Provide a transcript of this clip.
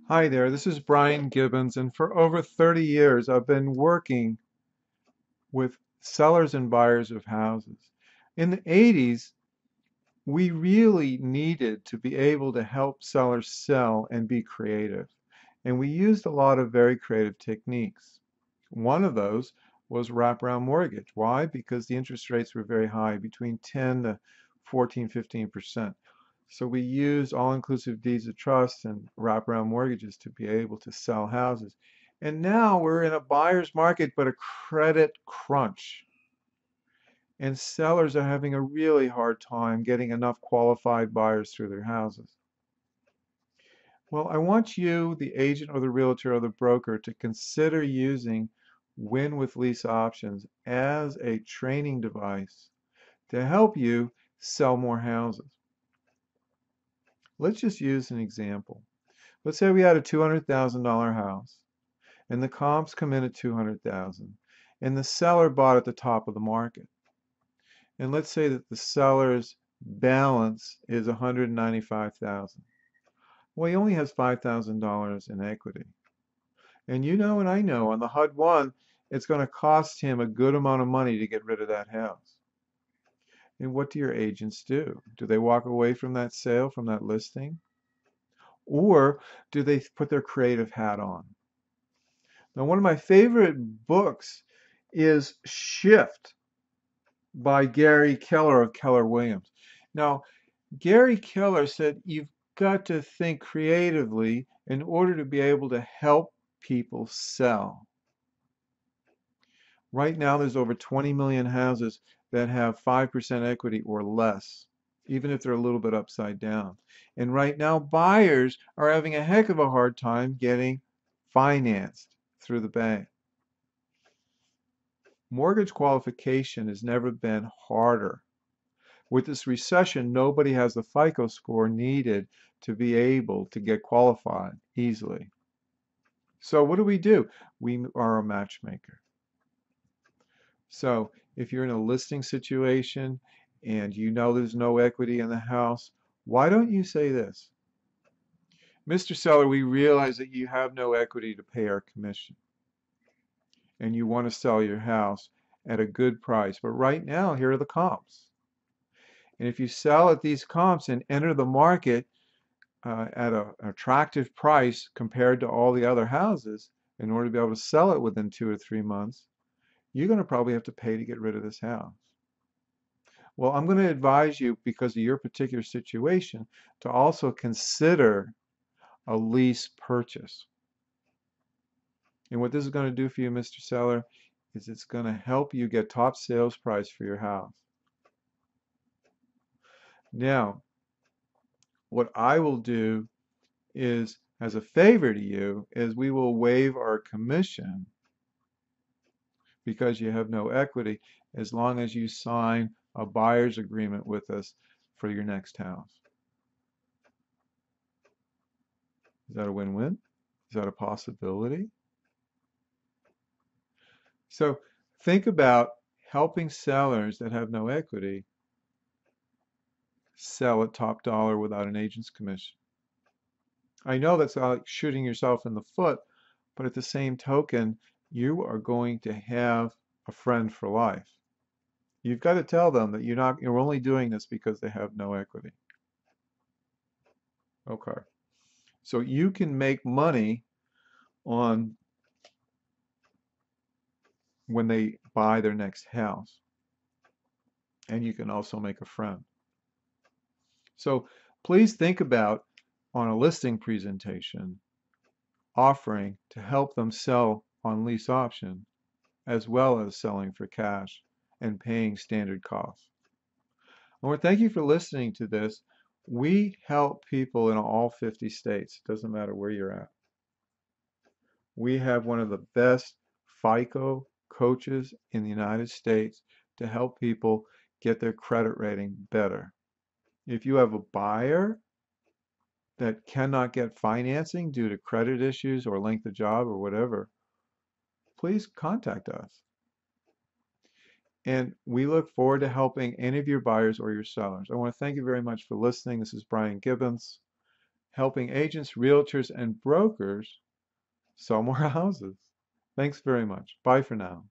Hi there, this is Brian Gibbons, and for over 30 years I've been working with sellers and buyers of houses. In the 80s, we really needed to be able to help sellers sell and be creative. And we used a lot of very creative techniques. One of those was wraparound mortgage. Why? Because the interest rates were very high, between 10 to 14, 15%. So we used all-inclusive deeds of trust and wraparound mortgages to be able to sell houses. And now we're in a buyer's market, but a credit crunch. And sellers are having a really hard time getting enough qualified buyers through their houses. Well, I want you, the agent or the realtor or the broker, to consider using Win with Lease options as a training device to help you sell more houses. Let's just use an example. Let's say we had a $200,000 house and the comps come in at 200,000 and the seller bought at the top of the market. And let's say that the seller's balance is 195,000. Well, he only has $5,000 in equity. And you know and I know on the HUD-1, it's going to cost him a good amount of money to get rid of that house. And what do your agents do? Do they walk away from that sale, from that listing? Or do they put their creative hat on? Now, one of my favorite books is Shift by Gary Keller of Keller Williams. Now, Gary Keller said you've got to think creatively in order to be able to help people sell. Right now, there's over 20 million houses that have 5% equity or less, even if they're a little bit upside down. And right now, buyers are having a heck of a hard time getting financed through the bank. Mortgage qualification has never been harder. With this recession, nobody has the FICO score needed to be able to get qualified easily. So what do? We are a matchmaker. So if you're in a listing situation and you know there's no equity in the house, why don't you say this? Mr. Seller, we realize that you have no equity to pay our commission and you want to sell your house at a good price. But right now, here are the comps. And if you sell at these comps and enter the market at an attractive price compared to all the other houses, in order to be able to sell it within 2 or 3 months, you're going to probably have to pay to get rid of this house. Well, I'm going to advise you, because of your particular situation, to also consider a lease purchase. And what this is going to do for you, Mr. Seller, is it's going to help you get top sales price for your house. Now, what I will do is, as a favor to you, is we will waive our commission because you have no equity as long as you sign a buyer's agreement with us for your next house. Is that a win-win? Is that a possibility? So think about helping sellers that have no equity sell at top dollar without an agent's commission. I know that's like shooting yourself in the foot, but at the same token, you are going to have a friend for life. You've got to tell them that you're only doing this because they have no equity. Okay. So you can make money on when they buy their next house, and you can also make a friend. So please think about, on a listing presentation, offering to help them sell on lease option as well as selling for cash and paying standard costs. I want to thank you for listening to this. We help people in all 50 states. It doesn't matter where you're at. We have one of the best FICO coaches in the United States to help people get their credit rating better. If you have a buyer that cannot get financing due to credit issues or length of job or whatever, please contact us. And we look forward to helping any of your buyers or your sellers. I want to thank you very much for listening. This is Brian Gibbons. helping agents, realtors, and brokers sell more houses. Thanks very much. Bye for now.